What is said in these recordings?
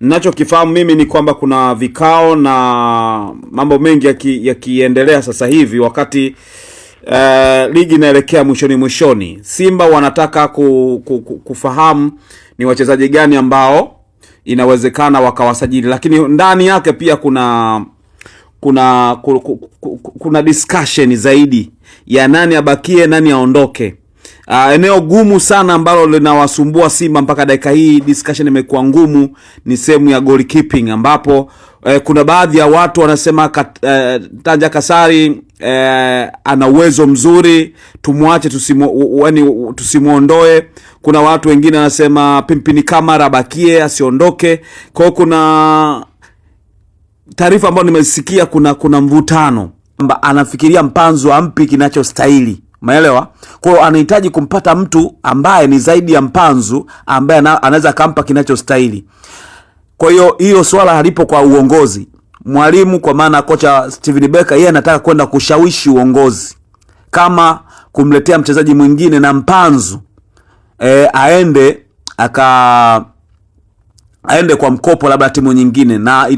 Ninachokifahamu mimi ni kwamba kuna vikao na mambo mengi yakiendelea sasa hivi wakati ligi inaelekea mwishoni. Simba wanataka kufahamu ni wachezaji gani ambao inawezekana wakawasajili, lakini ndani yake pia kuna discussion zaidi ya nani abakie nani aondoke. Eneo gumu sana ambalo linawasumbua Simba mpaka dakika hii, discussion imekuwa ngumu, ni sehemu ya goalkeeping ambapo kuna baadhi ya watu wanasema Tanja Kasari ana uwezo mzuri, tumwache tusimuondoe. Kuna watu wengine wanasema Pimpini Kamara bakie asiondoke. Kwa hiyo kuna taarifa ambayo nimesikia kuna mvutano kwamba anafikiria Mpanzu ampi kinachostahili. Umeelewa? Kwa hiyo anahitaji kumpata mtu ambaye ni zaidi ya Mpanzu ambaye anaweza kumpa kinachostahili. Kwa hiyo swala halipo kwa uongozi. Mwalimu kwa maana kocha Steven Becker yeye anataka kwenda kushawishi uongozi kama kumletea mchezaji mwingine na Mpanzu aende kwa mkopo labda timu nyingine, na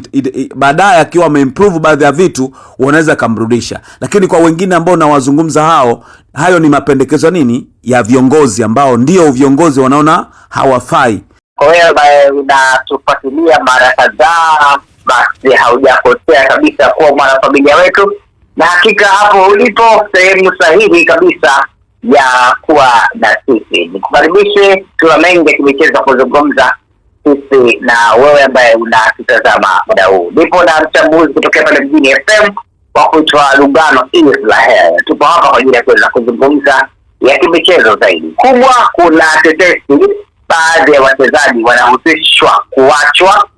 baadaye akiwa ameimprove baadhi ya vitu wanaweza kumrudisha. Lakini kwa wengine ambao nawazungumza hayo ni mapendekezo nini ya viongozi ambao ndio viongozi wanaona hawafai. Kwa hiyo unatufuatilia mara kadhaa, basi haujakosea kabisa kuwa mwanafamilia wetu, na hakika hapo ulipo sehemu sahihi kabisa ya kuwa na sisi. Nikukaribishe, tuna mengi ya kimichezo kuzungumza sisi na wewe ambaye unatutazama muda huu. Nipo na mchambuzi kutokea pale mjini FM wa kuitwa Lugano Israel. Tupo hapa kwa ajili ya kuweza kuzungumza ya kimichezo zaidi. Kubwa, kuna tetesi baadhi ya wachezaji wanahusishwa kuachwa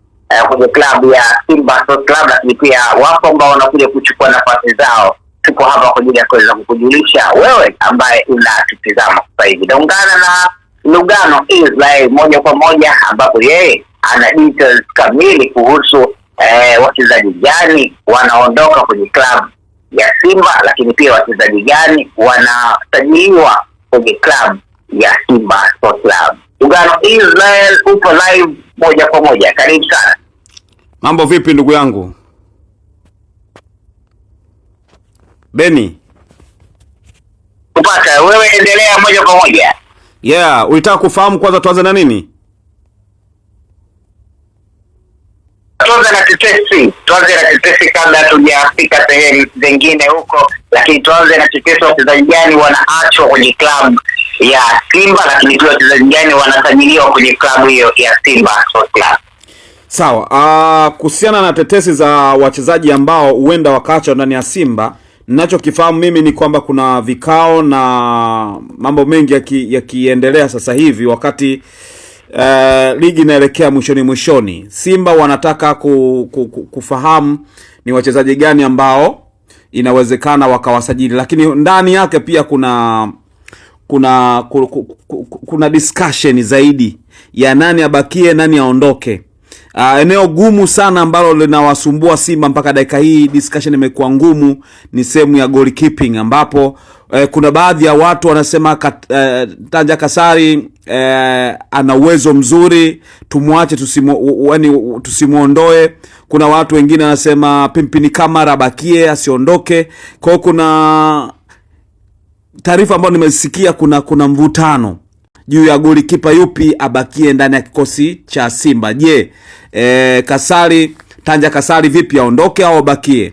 kwenye klabu ya Simba Sports Club, lakini pia wapo ambao wanakuja kuchukua nafasi zao. Tupo hapa kwa ajili ya kuweza kukujulisha wewe ambaye unatutazama sasa hivi. Ungana na Lugano Israel moja kwa moja, ambapo yeye ana details kamili kuhusu wachezaji gani wanaondoka kwenye klabu ya Simba, lakini pia wachezaji gani wanasajiliwa kwenye klabu ya Simba Sports Club. Lugano Israel, upo live moja kwa moja, karibu sana. Mambo vipi ndugu yangu Beni? Kupata wewe, endelea moja kwa moja. Yeah, ulitaka kufahamu kwanza tuanze na nini? Tuanze na tetesi kabla tujafika sehemu zingine huko, lakini tuanze na tetesi wachezaji gani wanaachwa kwenye klabu ya Simba, lakini pia wachezaji gani wanasajiliwa kwenye klabu hiyo ya Simba Sports Club. Sawa, kuhusiana na tetesi za wachezaji ambao huenda wakaachwa ndani ya Simba, ninachokifahamu mimi ni kwamba kuna vikao na mambo mengi yakiendelea sasa hivi wakati ligi inaelekea mwishoni. Simba wanataka kufahamu ni wachezaji gani ambao inawezekana wakawasajili, lakini ndani yake pia kuna discussion zaidi ya nani abakie nani aondoke. Eneo gumu sana ambalo linawasumbua Simba mpaka dakika hii, discussion imekuwa ngumu, ni sehemu ya goalkeeping ambapo kuna baadhi ya watu wanasema Tanja Kasari ana uwezo mzuri, tumwache tusimuondoe. Kuna watu wengine wanasema Pimpini Kamara bakie asiondoke. Kwa hiyo kuna taarifa ambayo nimesikia kuna mvutano juu ya goalkeeper yupi abakie ndani ya kikosi cha Simba. Je, Tanja Kasari vipi aondoke au abakie?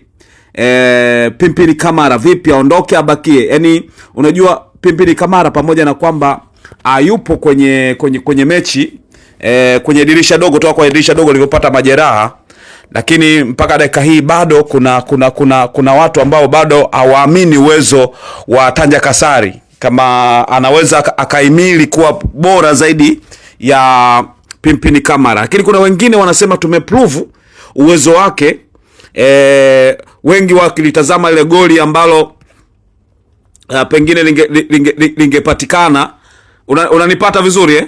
Pimpini Kamara vipi aondoke abakie? Yaani unajua Pimpini Kamara pamoja na kwamba yupo kwenye mechi kwenye dirisha dogo toka kwa dirisha dogo lilipopata majeraha, lakini mpaka dakika hii bado kuna watu ambao bado hawaamini uwezo wa Tanja Kasari kama anaweza akaimili kuwa bora zaidi ya Pimpini Kamara. Lakini kuna wengine wanasema tumeprove uwezo wake. Wengi wakilitazama ile goli ambalo pengine lingepatikana, unanipata vizuri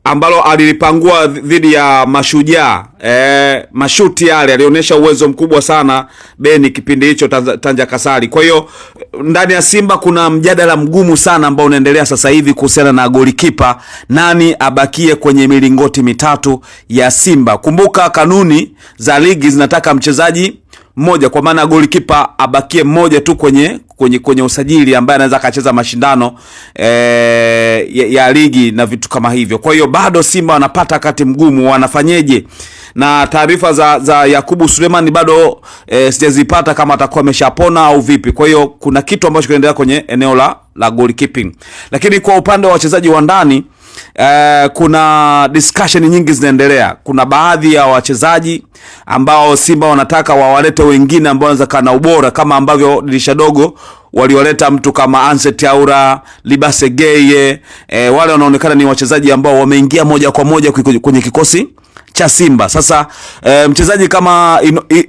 ambalo alilipangua dhidi ya Mashujaa, mashuti yale alionyesha uwezo mkubwa sana Beni kipindi hicho Tanja Kasari. Kwa hiyo ndani ya Simba kuna mjadala mgumu sana ambao unaendelea sasa hivi kuhusiana na golikipa, nani abakie kwenye milingoti mitatu ya Simba. Kumbuka kanuni za ligi zinataka mchezaji mmoja, kwa maana golikipa abakie mmoja tu kwenye usajili ambaye anaweza akacheza mashindano ya ligi na vitu kama hivyo. Kwa hiyo bado Simba wanapata wakati mgumu, wanafanyeje? Na taarifa za Yakubu Suleiman bado sijazipata kama atakuwa ameshapona au vipi. Kwa hiyo kuna kitu ambacho kinaendelea kwenye eneo la goalkeeping. Lakini kwa upande wa wachezaji wa ndani kuna discussion nyingi zinaendelea. Kuna baadhi ya wachezaji ambao Simba wanataka wawalete wengine ambao wanaweza kana ubora, kama ambavyo dirisha dogo walioleta mtu kama Anset Aura, Libase Geye. Wale wanaonekana ni wachezaji ambao wameingia moja kwa moja kwenye kikosi cha Simba. Sasa mchezaji kama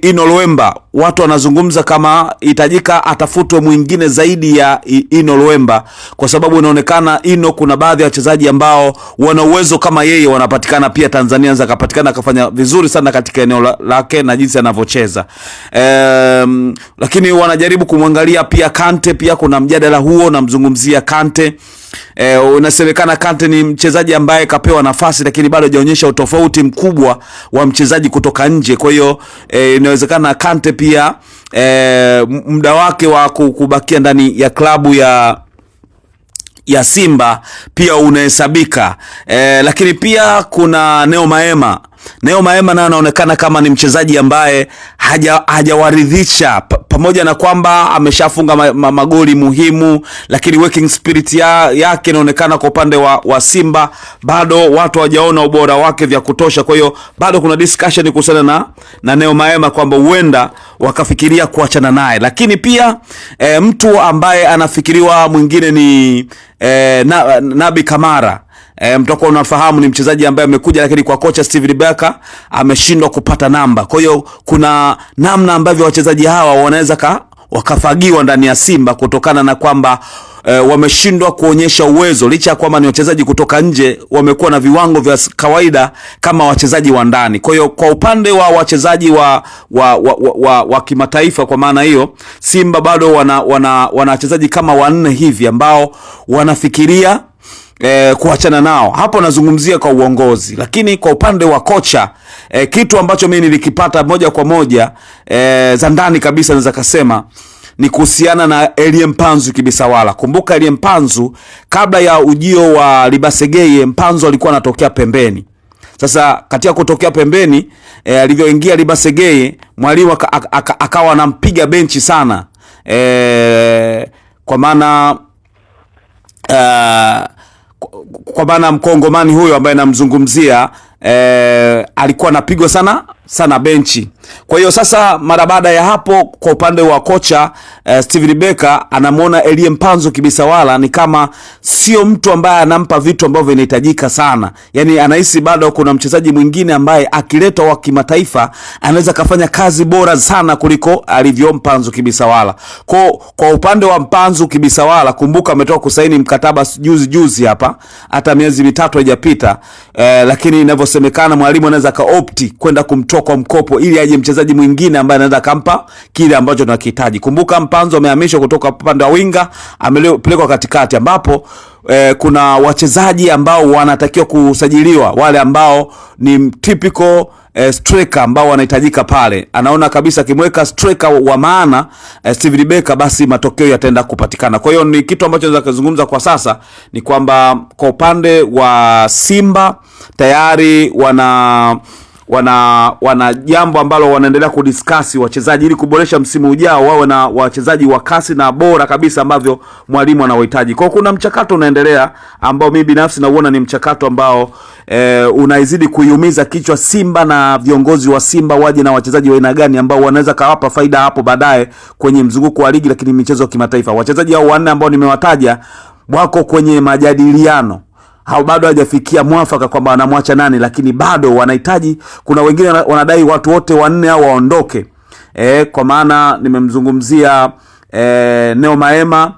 Ino Luemba, watu wanazungumza kama itajika atafutwe mwingine zaidi ya Ino Luemba, kwa sababu inaonekana Ino, kuna baadhi ya wachezaji ambao wana uwezo kama yeye wanapatikana pia Tanzania, anaweza kupatikana akafanya vizuri sana katika eneo lake na jinsi anavyocheza. Lakini wanajaribu kumwangalia pia Kante, pia kuna mjadala huo, namzungumzia Kante. Unasemekana Kante ni mchezaji ambaye kapewa nafasi lakini bado hajaonyesha utofauti mkubwa wa mchezaji kutoka nje. Kwa hiyo inawezekana Kante pia muda wake wa kubakia ndani ya klabu ya Simba pia unahesabika. Lakini pia kuna Neo Maema naye anaonekana kama ni mchezaji ambaye hajawaridhisha, pamoja na kwamba ameshafunga magoli muhimu, lakini working spirit yake inaonekana kwa upande wa Simba bado watu hawajaona ubora wake vya kutosha. Kwa hiyo bado kuna discussion kuhusiana na Neo Maema kwamba huenda wakafikiria kuachana naye. Lakini pia mtu ambaye anafikiriwa mwingine ni Nabi Kamara. Mtakuwa unafahamu ni mchezaji ambaye amekuja, lakini kwa kocha Steven Becker ameshindwa kupata namba. Kwa hiyo kuna namna ambavyo wachezaji hawa wanaweza wakafagiwa ndani ya Simba kutokana na kwamba wameshindwa kuonyesha uwezo, licha ya kwamba ni wachezaji kutoka nje, wamekuwa na viwango vya kawaida kama wachezaji wa ndani. Kwa hiyo kwa upande wa wachezaji wa kimataifa, kwa maana hiyo Simba bado wana wachezaji kama 4 hivi ambao wanafikiria kuachana nao. Hapo nazungumzia kwa uongozi. Lakini kwa upande wa kocha, kitu ambacho mimi nilikipata moja kwa moja za ndani kabisa, naweza kusema ni kuhusiana na Elie Mpanzu Kibisawala. Kumbuka Elie Mpanzu kabla ya ujio wa Libasegeye, Mpanzu alikuwa anatokea pembeni. Sasa katika kutokea pembeni, alivyoingia Libasegeye, mwalimu akawa anampiga benchi sana, kwa maana Mkongomani huyo ambaye namzungumzia alikuwa anapigwa sana benchi. Kwa hiyo sasa mara baada ya hapo, kwa upande wa kocha Steven Becker anamuona Elie Mpanzu Kibisawala ni kama sio mtu ambaye anampa vitu ambavyo vinahitajika sana. Yaani anahisi bado kuna mchezaji mwingine ambaye akiletwa wa kimataifa anaweza kufanya kazi bora sana kuliko alivyo Mpanzu Kibisawala. Kwa upande wa Mpanzu Kibisawala, kumbuka ametoka kusaini mkataba juzi hapa, hata miezi 3 haijapita, lakini inavyosemekana mwalimu anaweza kaopti kwenda kumtoa kwa mkopo ili aje mchezaji mwingine ambaye anaweza kampa kile ambacho tunakihitaji. Kumbuka Mpanzu amehamishwa kutoka upande wa winga amepelekwa katikati, ambapo kuna wachezaji ambao wanatakiwa kusajiliwa, wale ambao ni typical striker ambao wanahitajika pale. Anaona kabisa kimweka striker wa maana Steven Becker, basi matokeo yataenda kupatikana. Kwa hiyo ni kitu ambacho naweza kuzungumza kwa sasa ni kwamba kwa upande wa Simba tayari wana jambo ambalo wanaendelea kudiskasi wachezaji ili kuboresha msimu ujao wawe na wachezaji wa kasi na bora kabisa ambavyo mwalimu anawahitaji. Kwa kuna mchakato unaendelea ambao mimi binafsi nauona ni mchakato ambao unaizidi kuiumiza kichwa Simba, na viongozi wa Simba waje na wachezaji wa aina gani ambao wanaweza kawapa faida hapo baadaye kwenye mzunguko wa ligi, lakini michezo ya kimataifa. Wachezaji hao 4 ambao nimewataja wako kwenye majadiliano, hao bado hajafikia mwafaka kwamba wanamwacha nani, lakini bado wanahitaji. Kuna wengine wanadai watu wote 4 hao waondoke. Kwa maana nimemzungumzia Neo Maema,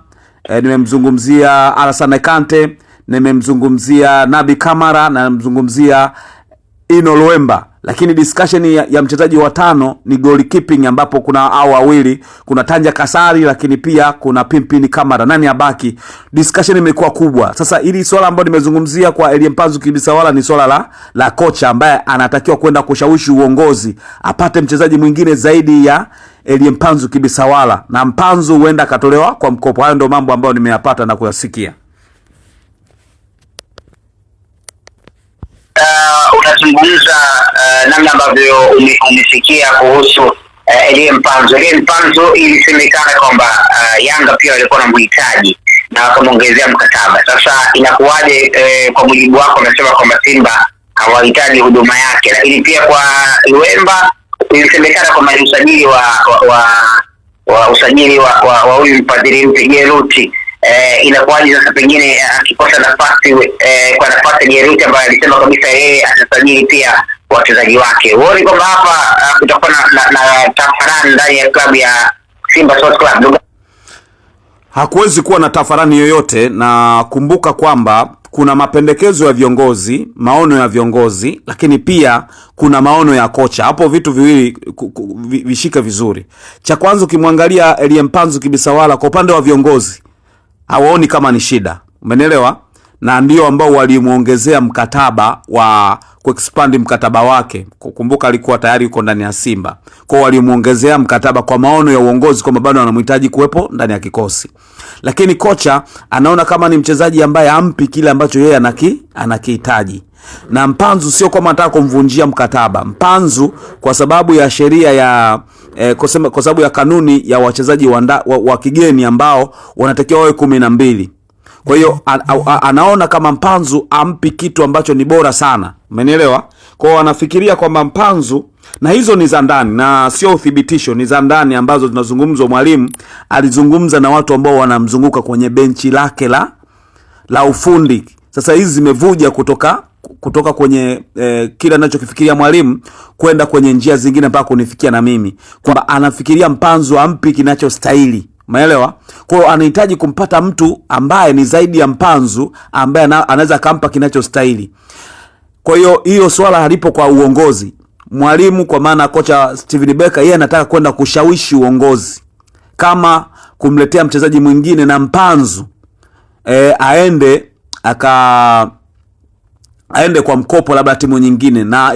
nimemzungumzia Alassane Kante, nimemzungumzia Nabi Kamara, na nimemzungumzia Ino Luemba. lakini discussion ya mchezaji wa 5 ni goalkeeping, ambapo kuna hao wawili, kuna Tanja Kasari lakini pia kuna Pimpini Kamara, nani abaki. Discussion imekuwa kubwa. Sasa ili swala ambalo nimezungumzia kwa Elie Mpanzu Kibisawala ni swala la kocha ambaye anatakiwa kwenda kushawishi uongozi apate mchezaji mwingine zaidi ya Elie Mpanzu Kibisawala, na Mpanzu huenda akatolewa kwa mkopo. Hayo ndio mambo ambayo nimeyapata na kuyasikia. Unazungumza namna ambavyo umesikia kuhusu Elie Mpanzu. Elie Mpanzu ilisemekana kwamba Yanga pia walikuwa na mhitaji na wakamwongezea mkataba. Sasa inakuwaje kwa mujibu wako unasema kwamba Simba hawahitaji huduma yake, lakini pia kwa Luemba ilisemekana kwamba ni usajili wa huyu mfadhili mpya Jeruti. Inakuwaje sasa pengine akikosa nafasi kwa nafasi ya Jeruti ambaye alisema kabisa yeye atasajili pia wachezaji wake? Huoni kwamba hapa kutakuwa na tafarani ndani ya klabu ya Simba Sports Club? Hakuwezi kuwa na tafarani yoyote, na kumbuka kwamba kuna mapendekezo ya viongozi, maono ya viongozi, lakini pia kuna maono ya kocha. Hapo vitu viwili vishike vizuri. Cha kwanza, ukimwangalia Elie Mpanzu Kibisawala kwa upande wa viongozi hawaoni kama ni shida, umenielewa? Na ndio ambao walimuongezea mkataba wa kuexpand mkataba wake. Kukumbuka alikuwa tayari yuko ndani ya Simba, kwa walimuongezea mkataba kwa maono ya uongozi kwamba bado anamhitaji kuwepo ndani ya kikosi. Lakini kocha anaona kama ni mchezaji ambaye ampi kile ambacho yeye anakihitaji. Na Mpanzu sio kama anataka kumvunjia mkataba. Mpanzu kwa sababu ya sheria ya kwa sababu ya kanuni ya wachezaji wa kigeni ambao wanatakiwa wawe 12. Kwa hiyo anaona kama Mpanzu ampi kitu ambacho ni bora sana. Umenielewa? Kwa hiyo anafikiria kwamba Mpanzu, na hizo ni za ndani na sio uthibitisho, ni za ndani ambazo tunazungumzwa. Mwalimu alizungumza na watu ambao wanamzunguka kwenye benchi lake la ufundi. Sasa hizi zimevuja kutoka kwenye kila anachokifikiria mwalimu kwenda kwenye njia zingine mpaka kunifikia na mimi, kwamba anafikiria Mpanzu ampi kinachostahili. Umeelewa? Kwa hiyo anahitaji kumpata mtu ambaye ni zaidi ya Mpanzu, ambaye anaweza kumpa kinachostahili. Kwa hiyo swala halipo kwa uongozi. Mwalimu kwa maana kocha Steven Becker, yeye anataka kwenda kushawishi uongozi kama kumletea mchezaji mwingine na Mpanzu aende kwa mkopo labda timu nyingine, na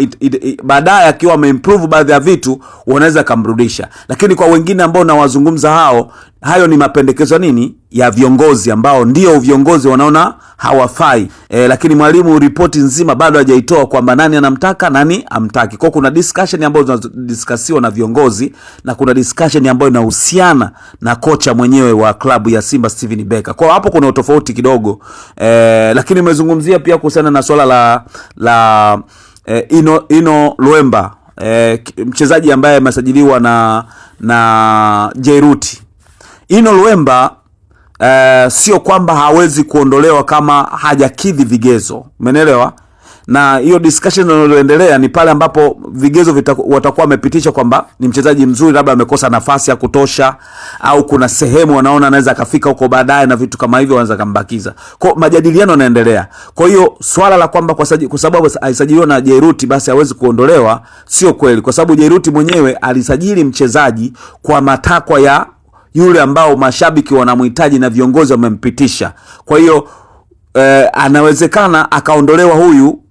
baadaye akiwa ameimprove baadhi ya vitu wanaweza kumrudisha. Lakini kwa wengine ambao nawazungumza hayo ni mapendekezo ya viongozi ambao ndio viongozi wanaona hawafai. Lakini mwalimu ripoti nzima bado hajaitoa kwamba nani anamtaka nani amtaki. Kwa kuna discussion ambayo zinadiskasiwa na viongozi na kuna discussion ambayo inahusiana na kocha mwenyewe wa klabu ya Simba Steven Becker. Kwa hapo kuna utofauti kidogo. Lakini nimezungumzia pia kuhusiana na swala la Ino Luemba, mchezaji ambaye amesajiliwa na Jeruti. Ino Luemba sio kwamba hawezi kuondolewa kama hajakidhi vigezo. Umeelewa? Na hiyo discussion inayoendelea ni pale ambapo vigezo watakuwa wamepitisha kwamba ni mchezaji mzuri, labda amekosa nafasi ya kutosha au kuna sehemu wanaona anaweza akafika huko baadaye na vitu kama hivyo, wanaweza kumbakiza. Kwa majadiliano yanaendelea. Kwa hiyo swala la kwamba kwa sababu alisajiliwa na Jeruti basi hawezi kuondolewa sio kweli, kwa sababu Jeruti mwenyewe alisajili mchezaji kwa matakwa ya yule ambao mashabiki wanamhitaji na viongozi wamempitisha. Kwa hiyo anawezekana akaondolewa huyu,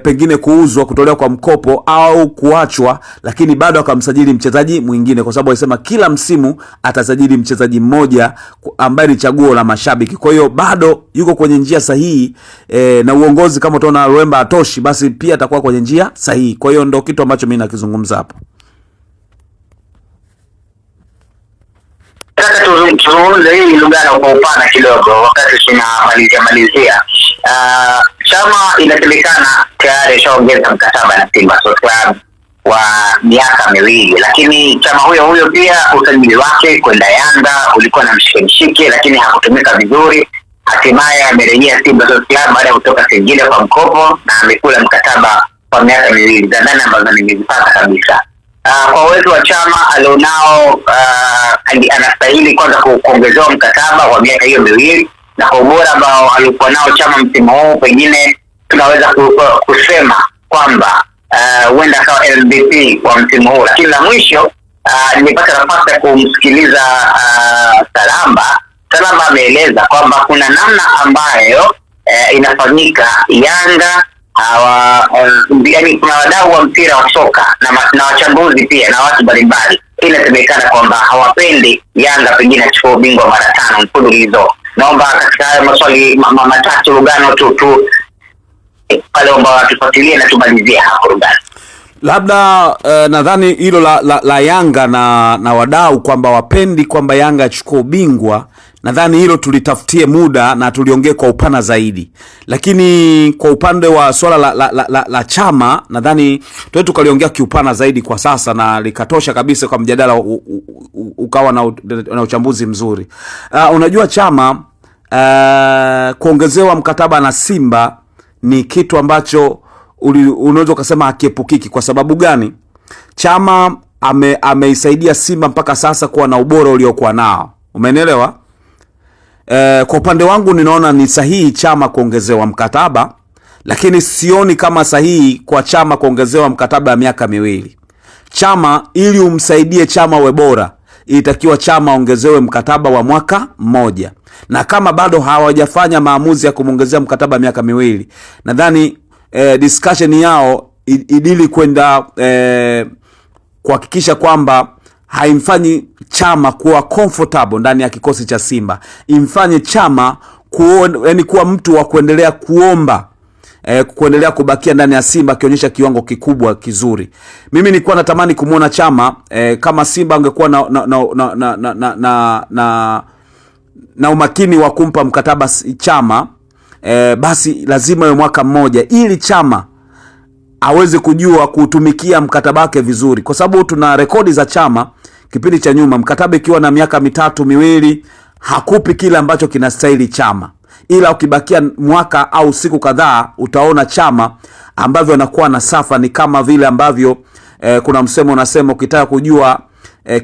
pengine kuuzwa, kutolewa kwa mkopo au kuachwa, lakini bado akamsajili mchezaji mwingine, kwa sababu alisema kila msimu atasajili mchezaji mmoja ambaye ni chaguo la mashabiki. Kwa hiyo bado yuko kwenye njia sahihi, na uongozi kama utaona Luemba atoshi, basi pia atakuwa kwenye njia sahihi. Kwa hiyo ndio kitu ambacho mimi nakizungumza hapo. Sasa tuzungumze hili Lugano kwa upana kidogo wakati tunamalizia. Chama inasemekana tayari shaongeza mkataba na Simba Sports Club wa miaka 2, lakini Chama huyo pia usajili wake kwenda Yanga ulikuwa na mshike, lakini hakutumika vizuri. Hatimaye amerejea Simba Sports Club baada ya kutoka Singida kwa mkopo na amekula mkataba kwa miaka 2 za ndani ambazo nimezipata kabisa. Kwa uwezo wa Chama alionao, anastahili kwanza kuongezewa mkataba wa miaka hiyo 2, na kwa ubora ambao alikuwa nao Chama msimu huu, pengine tunaweza kusema kwamba huenda akawa MVP kwa msimu huu. Lakini la mwisho nilipata nafasi ya kumsikiliza Salamba. Salamba ameeleza kwamba kuna namna ambayo inafanyika Yanga yaani kuna wadau wa mpira wa soka na wachambuzi pia na watu mbalimbali, inasemekana kwamba hawapendi Yanga pengine achukue ubingwa mara 5 mfululizo. Naomba katika haya maswali matatu Lugano tu pale ambao watufuatilie na tumalizie hapo Lugano. Labda nadhani hilo la Yanga na wadau kwamba wapendi kwamba Yanga achukue ubingwa, nadhani hilo tulitafutie muda na tuliongee kwa upana zaidi. Lakini kwa upande wa swala la chama, nadhani tukaliongea kiupana zaidi kwa sasa na likatosha kabisa kwa mjadala ukawa na uchambuzi mzuri. Unajua Chama kuongezewa mkataba na Simba ni kitu ambacho unaweza kusema hakiepukiki. Kwa sababu gani? Chama ameisaidia Simba mpaka sasa kuwa na ubora uliokuwa nao. Umeelewa? Kwa upande wangu ninaona ni sahihi Chama kuongezewa mkataba, lakini sioni kama sahihi kwa Chama kuongezewa mkataba ya miaka 2. Chama ili umsaidie Chama uwe bora, ilitakiwa Chama ongezewe mkataba wa mwaka 1. Na kama bado hawajafanya maamuzi ya kumongezea mkataba miaka 2, nadhani discussion yao idili kwenda kuhakikisha kwamba haimfanyi Chama kuwa comfortable ndani ya kikosi cha Simba. Imfanye Chama kuwa mtu wa kuendelea kuomba kuendelea kubakia ndani ya Simba akionyesha kiwango kikubwa kizuri. Mimi nilikuwa natamani kumuona Chama kama Simba angekuwa na umakini wa kumpa mkataba Chama, basi lazima iwe mwaka 1 ili Chama aweze kujua kutumikia mkataba wake vizuri. Kwa sababu tuna rekodi za Chama kipindi cha nyuma, mkataba ikiwa na miaka 3 2 hakupi kile ambacho kinastahili Chama. Ila ukibakia mwaka au siku kadhaa utaona Chama ambavyo anakuwa na safa. Ni kama vile ambavyo kuna msemo unasema ukitaka kujua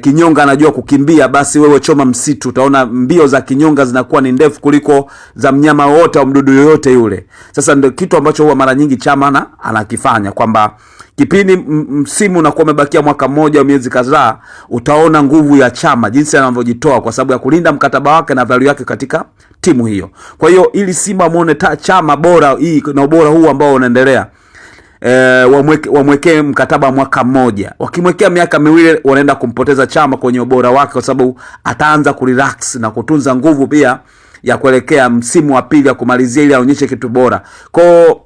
kinyonga anajua kukimbia, basi wewe choma msitu, utaona mbio za kinyonga zinakuwa ni ndefu kuliko za mnyama wote au mdudu yoyote yule. Sasa ndio kitu ambacho huwa mara nyingi Chama anakifanya, kwamba kipindi msimu unakuwa umebakia mwaka 1 au miezi kadhaa, utaona nguvu ya Chama jinsi anavyojitoa kwa sababu ya kulinda mkataba wake na value yake katika timu hiyo. Kwa hiyo ili Simba muone Chama bora hii na ubora huu ambao unaendelea, wamwekee mkataba mwaka 1. Wakimwekea miaka 2 wanaenda kumpoteza Chama kwenye ubora wake, kwa sababu ataanza kurelax na kutunza nguvu pia ya kuelekea msimu wa pili ya kumalizia ili aonyeshe kitu bora. Kwa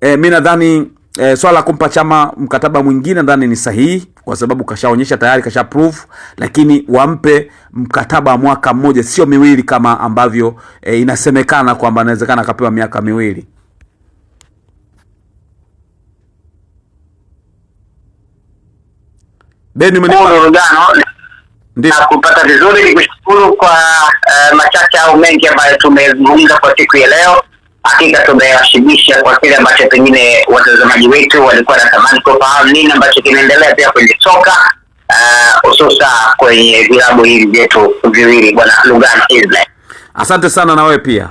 mimi nadhani swala la kumpa Chama mkataba mwingine nadhani ni sahihi, kwa sababu kashaonyesha tayari, kasha prove. Lakini wampe mkataba mwaka 1, sio 2 kama ambavyo inasemekana kwamba inawezekana akapewa miaka 2. Ndio na kupata vizuri. Nikushukuru kwa machache au mengi ambayo tumezungumza kwa siku ya leo. Hakika tumewashibisha kwa kile ambacho pengine watazamaji wetu walikuwa wanatamani kufahamu nini ambacho kinaendelea pia kwenye soka, hususa kwenye vilabu hivi vyetu viwili. Bwana Lugano Ismail, asante sana na wewe pia.